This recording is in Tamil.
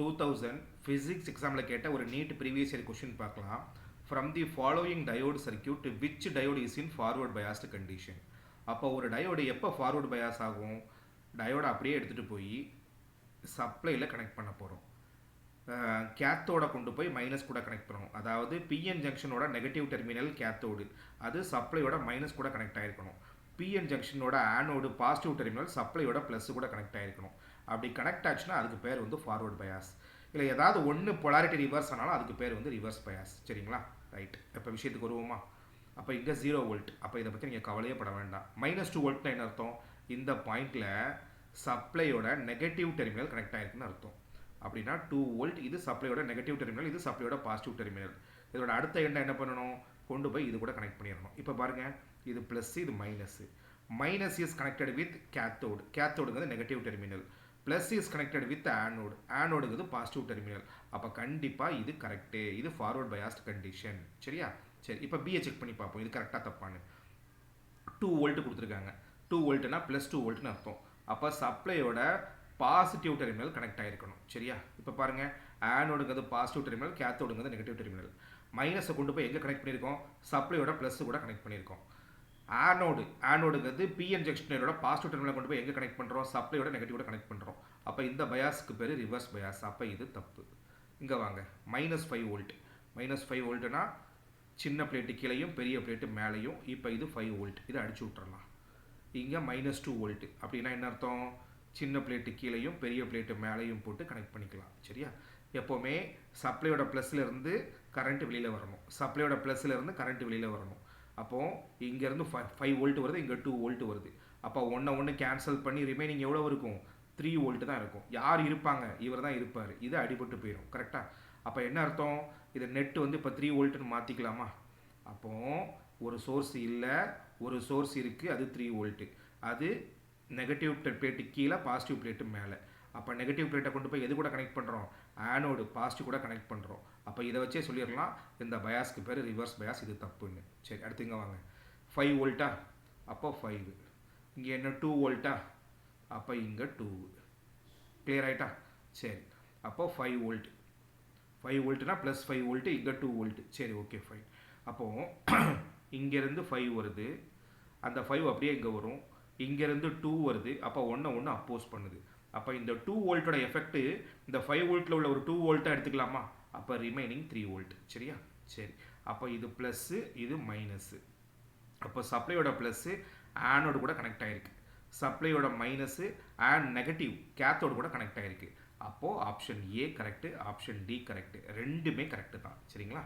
2000 physics examல கேட்ட ஒரு நீட் ப்ரீவியஸ் இயர் கொஸ்டின் பார்க்கலாம். From the following diode circuit, which diode is in forward biased condition? அப்போ ஒரு டயோடு எப்போ ஃபார்வர்ட் பயாஸ் ஆகும்? டயோட அப்படியே எடுத்துகிட்டு போய் சப்ளையில் கனெக்ட் பண்ண போகிறோம். கேத்தோட கொண்டு போய் மைனஸ் கூட கனெக்ட் பண்ணணும். அதாவது பிஎன் ஜங்ஷனோட நெகட்டிவ் டெர்மினல் கேத்தோடு, அது சப்ளையோட மைனஸ் கூட கனெக்ட் ஆகிருக்கணும். பிஎன் ஜங்ஷனோட ஆனோடு பாசிட்டிவ் டெர்மினல் சப்ளையோட ப்ளஸ் கூட கனெக்ட் ஆகிருக்கணும். அப்படி கனெக்ட் ஆச்சுன்னா அதுக்கு பேர் வந்து ஃபார்வர்ட் பயாஸ். இல்லை ஏதாவது ஒன்று பொலாரிட்டி ரிவர்ஸ் ஆனாலும் அதுக்கு பேர் வந்து ரிவர்ஸ் பயாஸ். சரிங்களா? ரைட். இப்போ விஷயத்துக்கு வருவோமா? அப்போ இங்கே 0 வோல்ட். அப்போ இதை பற்றி நீங்கள் கவலையே பட வேண்டாம். -2 வோல்ட்னா என்ன அர்த்தம்? இந்த பாயிண்டில் சப்ளையோட நெகட்டிவ் டெர்மினல் கனெக்ட் ஆகிருக்குன்னு அர்த்தம். அப்படின்னா 2 வோல்ட், இது சப்ளையோட நெகட்டிவ் டெர்மினல், இது சப்ளையோட பாசிட்டிவ் டெர்மினல். இதோட அடுத்த எண்டை என்ன பண்ணணும்? கொண்டு போய் இது கூட கனெக்ட் பண்ணிடணும். இப்போ பாருங்கள், இது ப்ளஸ், இது minus. Minus is connected with cathode, கேத்தோடுங்கிறது negative terminal. Plus is connected with anode, ஆனோடுங்கிறது பாசிட்டிவ் டெர்மினல். அப்போ கண்டிப்பாக இது கரெக்டு, இது ஃபார்வர்ட் பயாஸ்ட் கண்டிஷன். சரியா? சரி, இப்போ பிஏ செக் பண்ணி பார்ப்போம், இது கரெக்டாக தப்பான்னு. 2 வோல்ட் கொடுத்துருக்காங்க. 2 வோல்ட்னா ப்ளஸ் 2 வோல்ட்னு அர்த்தம். அப்போ சப்ளையோட பாசிட்டிவ் டெர்மினல் கனெக்ட் ஆகிருக்கணும். சரியா? இப்போ பாருங்கள், ஆனோடுங்கிறது பாசிட்டிவ் டெர்மினல், கேத்தோடுங்கிறது நெகட்டிவ் டெர்மினல். மைனஸை கொண்டு போய் எங்கே கனெக்ட் பண்ணியிருக்கோம்? சப்ளையோட ப்ளஸ் கூட கனெக்ட் பண்ணியிருக்கோம். ஆனோடுங்கிறது பிஎன் ஜங்ஷனோட பாசிட்டிவ் டெர்மினல் கொண்டு போய் எங்கே கனெக்ட் பண்ணுறோம்? சப்ளையோட நெகட்டிவோட கனெக்ட் பண்ணுறோம். அப்போ இந்த பயாஸுக்கு பேர் ரிவர்ஸ் பயாஸ். அப்போ இது தப்பு. இங்கே வாங்க, -5 வோல்ட். -5 வோல்ட்னா சின்ன பிளேட்டு கீழேயும் பெரிய பிளேட்டு மேலேயும். இப்போ இது 5 வோல்ட். இதை அடிச்சு விட்றலாம். இங்கே -2 வோல்ட். அப்படின்னா என்ன அர்த்தம்? சின்ன பிளேட்டு கீழேயும் பெரிய பிளேட்டு மேலேயும் போட்டு கனெக்ட் பண்ணிக்கலாம். சரியா? எப்போவுமே சப்ளையோட ப்ளஸ்லேருந்து கரண்ட் வெளியில் வரணும், சப்ளையோட ப்ளஸ்லேருந்து கரண்ட் வெளியில் வரணும். அப்போது இங்கேருந்து 5 வோல்ட் வருது, இங்கே 2 வோல்ட் வருது. அப்போ ஒன்று கேன்சல் பண்ணி ரிமைனிங் எவ்வளோ இருக்கும்? 3 வோல்ட் தான் இருக்கும். யார் இருப்பாங்க? இவர் தான் இருப்பார். இது அடிபட்டு போயிடும். கரெக்டாக? அப்போ என்ன அர்த்தம்? இது நெட் வந்து இப்போ 3 வோல்ட்னு மாற்றிக்கலாமா? அப்போது ஒரு சோர்ஸ் இல்லை, ஒரு சோர்ஸ் இருக்குது, அது 3 வோல்ட்டு. அது நெகட்டிவ் பிளேட்டு கீழே, பாசிட்டிவ் பிளேட்டு மேலே. அப்போ நெகட்டிவ் பிளேட்டை கொண்டு போய் எது கூட கனெக்ட் பண்ணுறோம்? ஆனோடு பாசிட்டிவ் கூட கனெக்ட் பண்ணுறோம். அப்போ இதை வச்சே சொல்லிடலாம் இந்த பயாஸ்க்கு பேர் ரிவர்ஸ் பயாஸ், இது தப்புன்னு. சரி, அடுத்து இங்கே வாங்க. 5 வோல்ட்டா? அப்போ 5. இங்கே என்ன 2 வோல்ட்டா? அப்போ இங்கே 2. கிளியர் ஆகிட்டா? சரி, அப்போ 5 வோல்ட். 5 வோல்ட்னா ப்ளஸ் 5 வோல்ட்டு, இங்கே 2 வோல்ட்டு. சரி, ஓகே, ஃபைன். அப்போது இங்கேருந்து 5 வருது, அந்த 5 அப்படியே இங்கே வரும். இங்கேருந்து 2 வருது, அப்போ ஒன்று அப்போஸ் பண்ணுது. அப்போ இந்த 2 வோல்ட்டோட எஃபெக்ட் இந்த 5 வோல்ட்டில் உள்ள ஒரு 2 வோல்ட்டாக எடுத்துக்கலாமா? அப்போ ரிமைனிங் 3 வோல்ட். சரியா? சரி, அப்போ இது ப்ளஸ்ஸு, இது மைனஸு. அப்போ சப்ளையோட ப்ளஸ்ஸு ஆனோடு கூட கனெக்ட் ஆகிருக்கு, சப்ளையோட மைனஸு அண்ட் நெகட்டிவ் கேத்தோடு கூட கனெக்ட் ஆகிருக்கு. அப்போது option A correct, option D correct. ரெண்டுமே கரெக்டு தான். சரிங்களா?